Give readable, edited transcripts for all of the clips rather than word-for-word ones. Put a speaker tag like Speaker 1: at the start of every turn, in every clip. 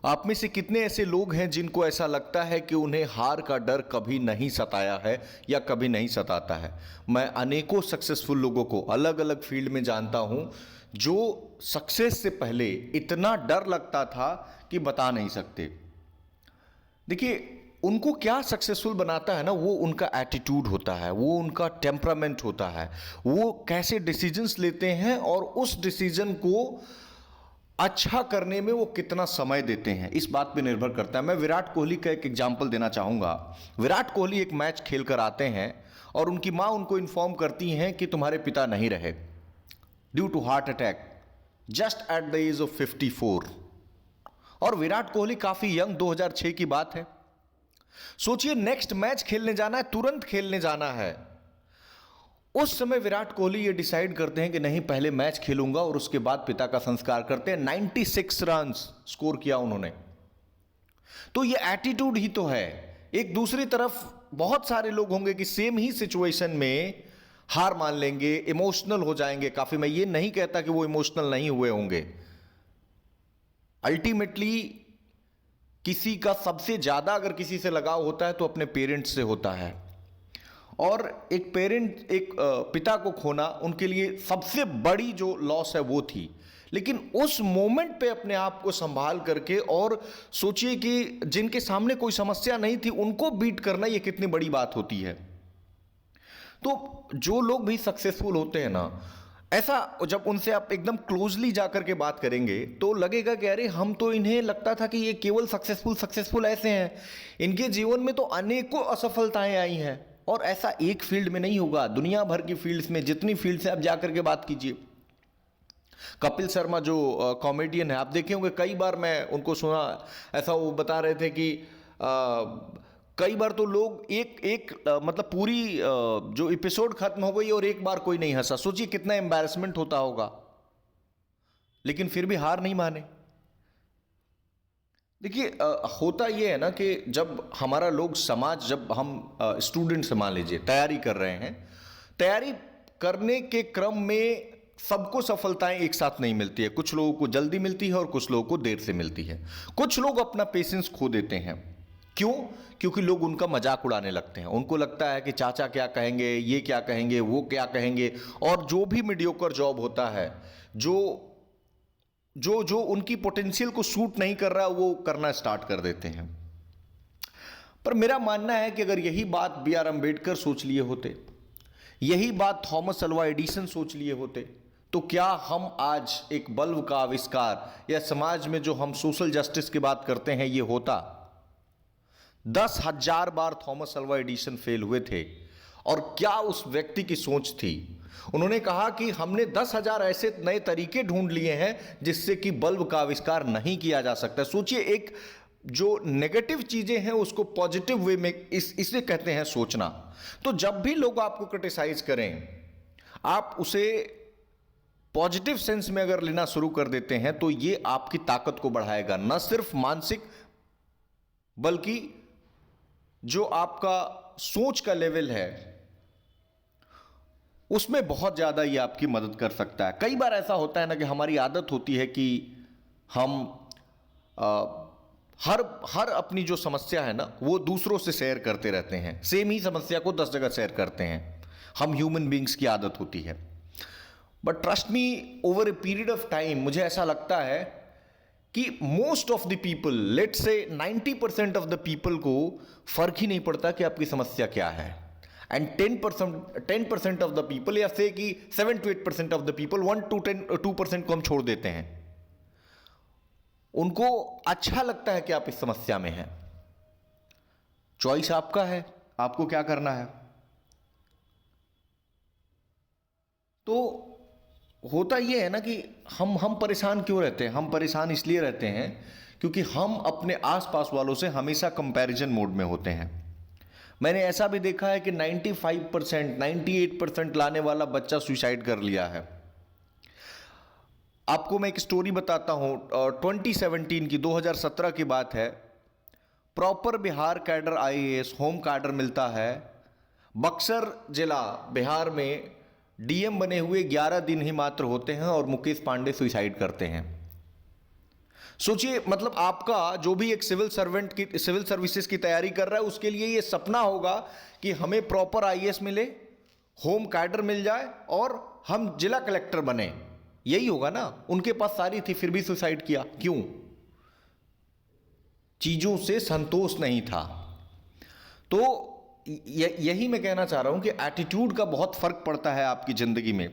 Speaker 1: आप में से कितने ऐसे लोग हैं जिनको ऐसा लगता है कि उन्हें हार का डर कभी नहीं सताया है या कभी नहीं सताता है। मैं अनेकों सक्सेसफुल लोगों को अलग अलग फील्ड में जानता हूं जो सक्सेस से पहले इतना डर लगता था कि बता नहीं सकते। देखिए, उनको क्या सक्सेसफुल बनाता है ना, वो उनका एटीट्यूड होता है, वो उनका टेम्परामेंट होता है, वो कैसे डिसीजंस लेते हैं और उस डिसीजन को अच्छा करने में वो कितना समय देते हैं, इस बात पे निर्भर करता है। मैं विराट कोहली का एक एग्जांपल देना चाहूंगा। विराट कोहली एक मैच खेलकर आते हैं और उनकी मां उनको इन्फॉर्म करती हैं कि तुम्हारे पिता नहीं रहे due to heart attack just at the age of 54। और विराट कोहली काफी यंग, 2006 की बात है। सोचिए, नेक्स्ट मैच खेलने जाना है, तुरंत खेलने जाना है। उस समय विराट कोहली ये डिसाइड करते हैं कि नहीं, पहले मैच खेलूंगा और उसके बाद पिता का संस्कार करते हैं। 96 रन स्कोर किया उन्होंने। तो ये एटीट्यूड ही तो है। एक दूसरी तरफ बहुत सारे लोग होंगे कि सेम ही सिचुएशन में हार मान लेंगे, इमोशनल हो जाएंगे काफी। मैं ये नहीं कहता कि वो इमोशनल नहीं हुए होंगे। अल्टीमेटली किसी का सबसे ज्यादा अगर किसी से लगाव होता है तो अपने पेरेंट्स से होता है। और एक पिता को खोना उनके लिए सबसे बड़ी जो लॉस है वो थी। लेकिन उस मोमेंट पे अपने आप को संभाल करके, और सोचिए कि जिनके सामने कोई समस्या नहीं थी उनको बीट करना, ये कितनी बड़ी बात होती है। तो जो लोग भी सक्सेसफुल होते हैं ना, ऐसा जब उनसे आप एकदम क्लोजली जाकर के बात करेंगे तो लगेगा कि अरे, हम तो इन्हें लगता था कि ये केवल सक्सेसफुल ऐसे हैं, इनके जीवन में तो अनेकों असफलताएं आई हैं। और ऐसा एक फील्ड में नहीं होगा, दुनिया भर की फील्ड्स में, जितनी फील्ड्स हैं आप जाकर के बात कीजिए। कपिल शर्मा जो कॉमेडियन है, आप देखे होंगे, कई बार मैं उनको सुना, ऐसा वो बता रहे थे कि कई बार तो लोग मतलब पूरी जो एपिसोड खत्म हो गई और एक बार कोई नहीं हंसा। सोचिए कितना एम्बैरेसमेंट होता होगा, लेकिन फिर भी हार नहीं माने। देखिए, होता यह है ना कि जब हमारा लोग समाज, जब हम स्टूडेंट से मान लीजिए तैयारी कर रहे हैं, तैयारी करने के क्रम में सबको सफलताएं एक साथ नहीं मिलती है। कुछ लोगों को जल्दी मिलती है और कुछ लोगों को देर से मिलती है। कुछ लोग अपना पेशेंस खो देते हैं। क्यों? क्योंकि लोग उनका मजाक उड़ाने लगते हैं। उनको लगता है कि चाचा क्या कहेंगे, ये क्या कहेंगे, वो क्या कहेंगे। और जो भी मीडियोकर जॉब होता है, जो जो जो उनकी पोटेंशियल को सूट नहीं कर रहा, वो करना स्टार्ट कर देते हैं। पर मेरा मानना है कि अगर यही बात B.R. अम्बेडकर सोच लिए होते, यही बात थॉमस अल्वा एडिसन सोच लिए होते, तो क्या हम आज एक बल्ब का आविष्कार या समाज में जो हम सोशल जस्टिस की बात करते हैं ये होता? 10,000 बार थॉमस अल्वा एडिसन फेल हुए थे। और क्या उस व्यक्ति की सोच थी? उन्होंने कहा कि हमने 10,000 ऐसे नए तरीके ढूंढ लिए हैं जिससे कि बल्ब का आविष्कार नहीं किया जा सकता। सोचिए, एक जो नेगेटिव चीजें हैं उसको पॉजिटिव वे में, इसे कहते हैं सोचना। तो जब भी लोग आपको क्रिटिसाइज करें, आप उसे पॉजिटिव सेंस में अगर लेना शुरू कर देते हैं तो ये आपकी ताकत को बढ़ाएगा, न सिर्फ मानसिक बल्कि जो आपका सोच का लेवल है उसमें बहुत ज्यादा ये आपकी मदद कर सकता है। कई बार ऐसा होता है ना कि हमारी आदत होती है कि हम हर अपनी जो समस्या है ना वो दूसरों से शेयर करते रहते हैं। सेम ही समस्या को 10 जगह शेयर करते हैं। हम ह्यूमन बींग्स की आदत होती है। But trust me, over a period of time मुझे ऐसा लगता है कि most of the people, let's say 90% of the people को फर्क ही नहीं पड़ता कि आपकी समस्या क्या है। एंड 10% ऑफ द पीपल, या से कि 7 to 8% of the people, 1 to 2% को हम छोड़ देते हैं। उनको अच्छा लगता है कि आप इस समस्या में हैं। चॉइस आपका है, आपको क्या करना है। तो होता यह है ना कि हम परेशान क्यों रहते हैं? हम परेशान इसलिए रहते हैं क्योंकि हम अपने आसपास वालों से हमेशा कंपैरिजन मोड में होते हैं। मैंने ऐसा भी देखा है कि 95%, 98% लाने वाला बच्चा सुसाइड कर लिया है। आपको मैं एक स्टोरी बताता हूं, 2017 की, 2017 की बात है। Proper Bihar cadre IAS home cadre मिलता है। बक्सर जिला बिहार में DM बने हुए 11 दिन ही मात्र होते हैं और मुकेश पांडे सुसाइड करते हैं। सोचिए, मतलब आपका जो भी एक सिविल सर्वेंट की, सिविल सर्विसेज की तैयारी कर रहा है, उसके लिए ये सपना होगा कि हमें प्रॉपर आईएएस मिले, होम कैडर मिल जाए और हम जिला कलेक्टर बने। यही होगा ना। उनके पास सारी थी फिर भी सुसाइड किया, क्यों? चीजों से संतोष नहीं था। तो यही मैं कहना चाह रहा हूं कि एटीट्यूड का बहुत फर्क पड़ता है आपकी जिंदगी में।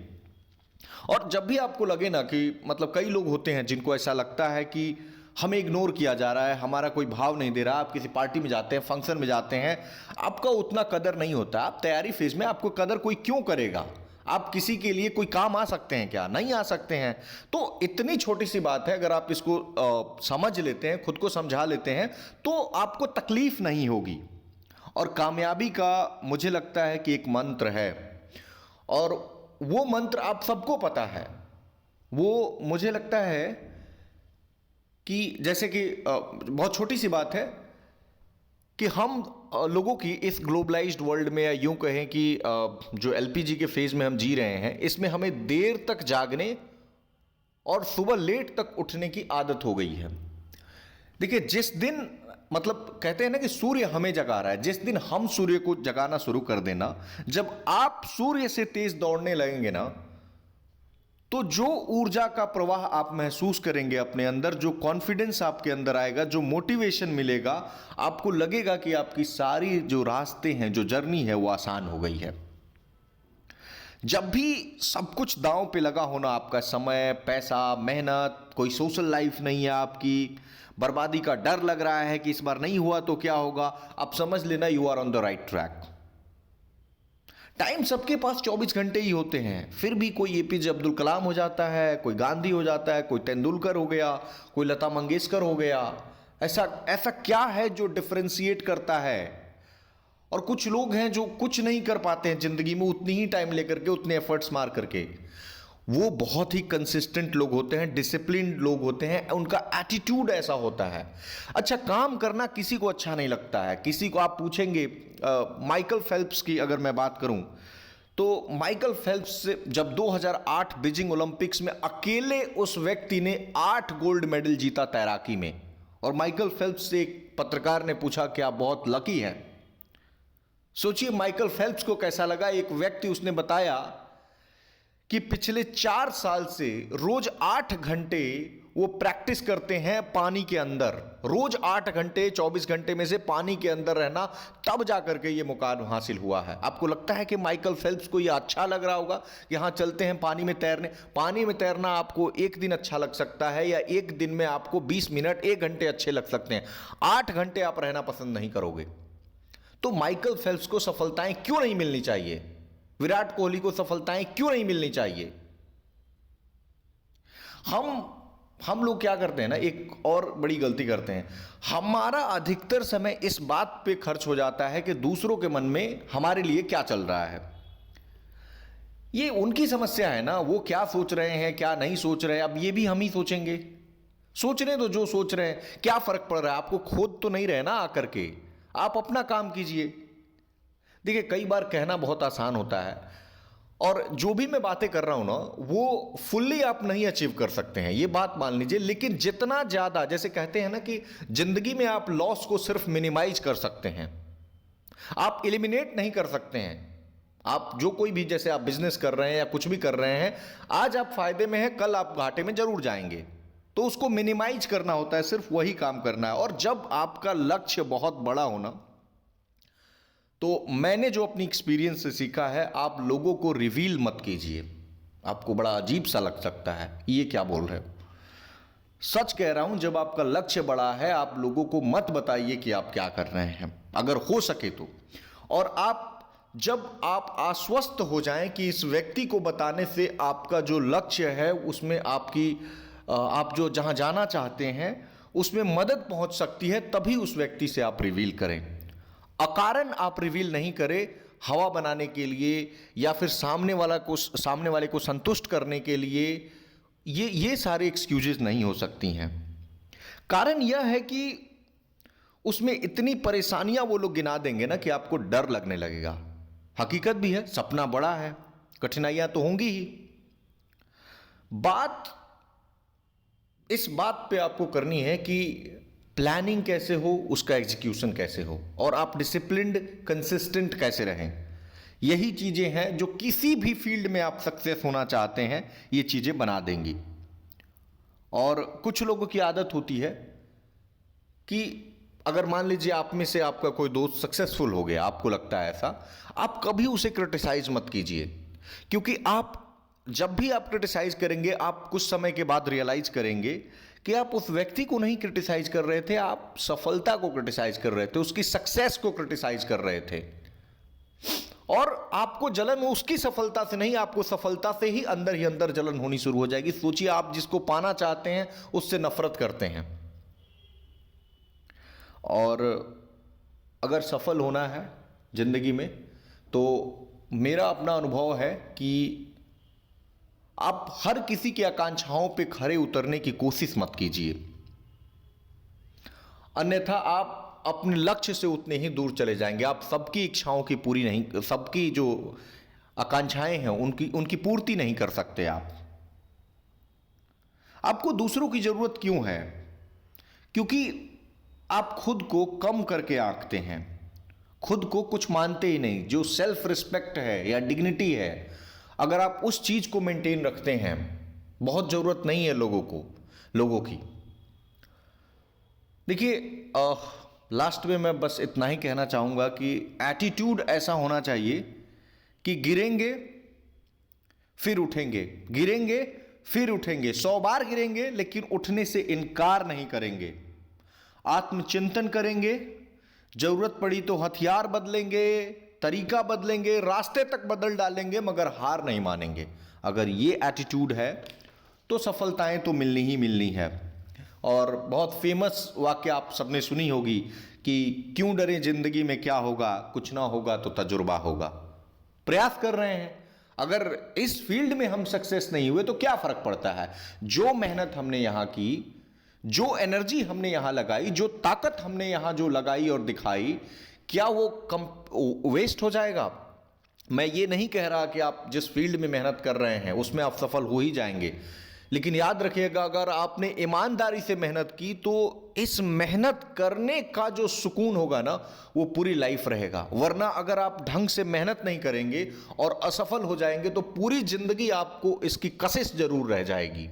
Speaker 1: और जब भी आपको लगे ना कि मतलब कई लोग होते हैं जिनको ऐसा लगता है कि हमें इग्नोर किया जा रहा है, हमारा कोई भाव नहीं दे रहा। आप किसी पार्टी में जाते हैं, फंक्शन में जाते हैं, आपका उतना कदर नहीं होता। आप तैयारी फेज में, आपको कदर कोई क्यों करेगा? आप किसी के लिए कोई काम आ सकते हैं क्या? नहीं आ सकते हैं। तो इतनी छोटी सी बात है, अगर आप इसको समझ लेते हैं, खुद को समझा लेते हैं, तो आपको तकलीफ नहीं होगी। और कामयाबी का मुझे लगता है कि एक मंत्र है, और वो मंत्र आप सबको पता है। वो मुझे लगता है कि जैसे कि बहुत छोटी सी बात है कि हम लोगों की इस ग्लोबलाइज्ड वर्ल्ड में, या यूं कहें कि जो एलपीजी के फेज में हम जी रहे हैं, इसमें हमें देर तक जागने और सुबह लेट तक उठने की आदत हो गई है। देखिए, जिस दिन मतलब कहते हैं ना कि सूर्य हमें जगा रहा है, जिस दिन हम सूर्य को जगाना शुरू कर देना, जब आप सूर्य से तेज दौड़ने लगेंगे ना, तो जो ऊर्जा का प्रवाह आप महसूस करेंगे अपने अंदर, जो कॉन्फिडेंस आपके अंदर आएगा, जो मोटिवेशन मिलेगा, आपको लगेगा कि आपकी सारी जो रास्ते हैं, जो जर्नी है, वो आसान हो गई है। जब भी सब कुछ दांव पे लगा होना, आपका समय, पैसा, मेहनत, कोई सोशल लाइफ नहीं है आपकी, बर्बादी का डर लग रहा है कि इस बार नहीं हुआ तो क्या होगा, आप समझ लेना you are on the right track. Time सबके पास 24 घंटे ही होते हैं, फिर भी कोई एपीजे अब्दुल कलाम हो जाता है, कोई गांधी हो जाता है, कोई तेंदुलकर हो गया, कोई लता मंगेशकर हो गया। ऐसा ऐसा क्या है जो डिफरेंशिएट करता है? और कुछ लोग हैं जो कुछ नहीं कर पाते हैं जिंदगी में, उतनी ही टाइम लेकर के, उतने एफर्ट्स मार करके। वो बहुत ही कंसिस्टेंट लोग होते हैं, डिसिप्लिन्ड लोग होते हैं, उनका एटीट्यूड ऐसा होता है। अच्छा, काम करना किसी को अच्छा नहीं लगता है। किसी को आप पूछेंगे, माइकल फेल्प्स की अगर मैं बात करूं, तो माइकल फेल्प्स से जब 2008 बीजिंग ओलंपिक्स में अकेले उस व्यक्ति ने 8 गोल्ड मेडल जीता तैराकी में। और माइकल फेल्प्स से एक पत्रकार ने पूछा कि आप बहुत लकी हैं। सोचिए माइकल फेल्प्स को कैसा लगा। एक व्यक्ति, उसने बताया कि पिछले 4 साल से रोज 8 घंटे वो प्रैक्टिस करते हैं पानी के अंदर। रोज 8 घंटे, 24 घंटे में से पानी के अंदर रहना, तब जाकर के ये मुकाम हासिल हुआ है। आपको लगता है कि माइकल फेल्प्स को ये अच्छा लग रहा होगा कि हाँ चलते हैं पानी में तैरने? पानी में तैरना आपको एक दिन अच्छा लग सकता है, या एक दिन में आपको 20 मिनट, 1 घंटे अच्छे लग सकते हैं। 8 घंटे आप रहना पसंद नहीं करोगे। तो माइकल फेल्प्स को सफलताएं क्यों नहीं मिलनी चाहिए? विराट कोहली को सफलताएं क्यों नहीं मिलनी चाहिए? हम लोग क्या करते हैं ना, एक और बड़ी गलती करते हैं। हमारा अधिकतर समय इस बात पे खर्च हो जाता है कि दूसरों के मन में हमारे लिए क्या चल रहा है। ये उनकी समस्या है ना, वो क्या सोच रहे हैं, क्या नहीं सोच रहे हैं, अब ये भी हम ही सोचेंगे। सोच रहे तो जो सोच रहे हैं, क्या फर्क पड़ रहा है? आपको खोद तो नहीं रहे ना आकर के। आप अपना काम कीजिए। देखिए, कई बार कहना बहुत आसान होता है, और जो भी मैं बातें कर रहा हूं ना, वो फुल्ली आप नहीं अचीव कर सकते हैं, ये बात मान लीजिए। लेकिन जितना ज्यादा, जैसे कहते हैं ना कि जिंदगी में आप लॉस को सिर्फ मिनिमाइज कर सकते हैं, आप एलिमिनेट नहीं कर सकते हैं। आप जो कोई भी, जैसे आप बिजनेस कर रहे हैं या कुछ भी कर रहे हैं, आज आप फायदे में हैं, कल आप घाटे में जरूर जाएंगे। तो उसको मिनिमाइज करना होता है, सिर्फ वही काम करना है। और जब आपका लक्ष्य बहुत बड़ा होना, तो मैंने जो अपनी एक्सपीरियंस से सीखा है, आप लोगों को रिवील मत कीजिए। आपको बड़ा अजीब सा लग सकता है, ये क्या बोल रहे हो। सच कह रहा हूं, जब आपका लक्ष्य बड़ा है, आप लोगों को मत बताइए कि आप क्या कर रहे हैं, अगर हो सके तो। और जब आप आश्वस्त हो जाएं कि इस व्यक्ति को बताने से आपका जो लक्ष्य है, उसमें आप जो जहां जाना चाहते हैं उसमें मदद पहुंच सकती है, तभी उस व्यक्ति से आप रिवील करें। अकारण आप रिवील नहीं करें, हवा बनाने के लिए या फिर सामने वाले को संतुष्ट करने के लिए। ये सारे एक्सक्यूजेस नहीं हो सकती हैं। कारण यह है कि उसमें इतनी परेशानियां वो लोग गिना देंगे ना कि आपको डर लगने लगेगा। हकीकत भी है, सपना बड़ा है, कठिनाइयां तो होंगी ही। बात इस बात पे आपको करनी है कि प्लानिंग कैसे हो, उसका एग्जीक्यूशन कैसे हो, और आप डिसिप्लिन्ड कंसिस्टेंट कैसे रहें। यही चीजें हैं जो किसी भी फील्ड में आप सक्सेस होना चाहते हैं, ये चीजें बना देंगी। और कुछ लोगों की आदत होती है कि अगर मान लीजिए आप में से आपका कोई दोस्त सक्सेसफुल हो गया, आपको लगता है ऐसा, आप कभी उसे क्रिटिसाइज मत कीजिए, क्योंकि आप जब भी आप क्रिटिसाइज करेंगे, आप कुछ समय के बाद रियलाइज करेंगे कि आप उस व्यक्ति को नहीं क्रिटिसाइज कर रहे थे, आप सफलता को क्रिटिसाइज कर रहे थे, उसकी सक्सेस को क्रिटिसाइज कर रहे थे। और आपको जलन उसकी सफलता से नहीं, आपको सफलता से ही अंदर जलन होनी शुरू हो जाएगी। सोचिए, आप जिसको पाना चाहते हैं उससे नफरत करते हैं, और अगर सफल होना है जिंदगी में तो मेरा अपना अनुभव है कि आप हर किसी की आकांक्षाओं पे खरे उतरने की कोशिश मत कीजिए, अन्यथा आप अपने लक्ष्य से उतने ही दूर चले जाएंगे। आप सबकी इच्छाओं की पूरी नहीं, सबकी जो आकांक्षाएं हैं उनकी पूर्ति नहीं कर सकते। आपको दूसरों की जरूरत क्यों है? क्योंकि आप खुद को कम करके आंकते हैं, खुद को कुछ मानते ही नहीं। जो सेल्फ रिस्पेक्ट है या डिग्निटी है, अगर आप उस चीज को मेंटेन रखते हैं, बहुत जरूरत नहीं है लोगों की। देखिए, लास्ट में मैं बस इतना ही कहना चाहूंगा कि एटीट्यूड ऐसा होना चाहिए कि गिरेंगे फिर उठेंगे, गिरेंगे फिर उठेंगे, 100 बार गिरेंगे लेकिन उठने से इनकार नहीं करेंगे। आत्मचिंतन करेंगे, जरूरत पड़ी तो हथियार बदलेंगे, तरीका बदलेंगे, रास्ते तक बदल डालेंगे, मगर हार नहीं मानेंगे। अगर ये एटीट्यूड है तो सफलताएं तो मिलनी ही मिलनी है। और बहुत फेमस वाक्य आप सबने सुनी होगी कि क्यों डरे जिंदगी में क्या होगा, कुछ ना होगा तो तजुर्बा होगा। प्रयास कर रहे हैं, अगर इस फील्ड में हम सक्सेस नहीं हुए तो क्या फर्क पड़ता है? जो मेहनत हमने यहां की, जो एनर्जी हमने यहां लगाई, जो ताकत हमने यहां जो लगाई और दिखाई, क्या वो वेस्ट हो जाएगा? मैं ये नहीं कह रहा कि आप जिस फील्ड में मेहनत कर रहे हैं उसमें आप सफल हो ही जाएंगे, लेकिन याद रखिएगा, अगर आपने ईमानदारी से मेहनत की तो इस मेहनत करने का जो सुकून होगा ना, वो पूरी लाइफ रहेगा। वरना अगर आप ढंग से मेहनत नहीं करेंगे और असफल हो जाएंगे तो पूरी जिंदगी आपको इसकी कशिश जरूर रह जाएगी।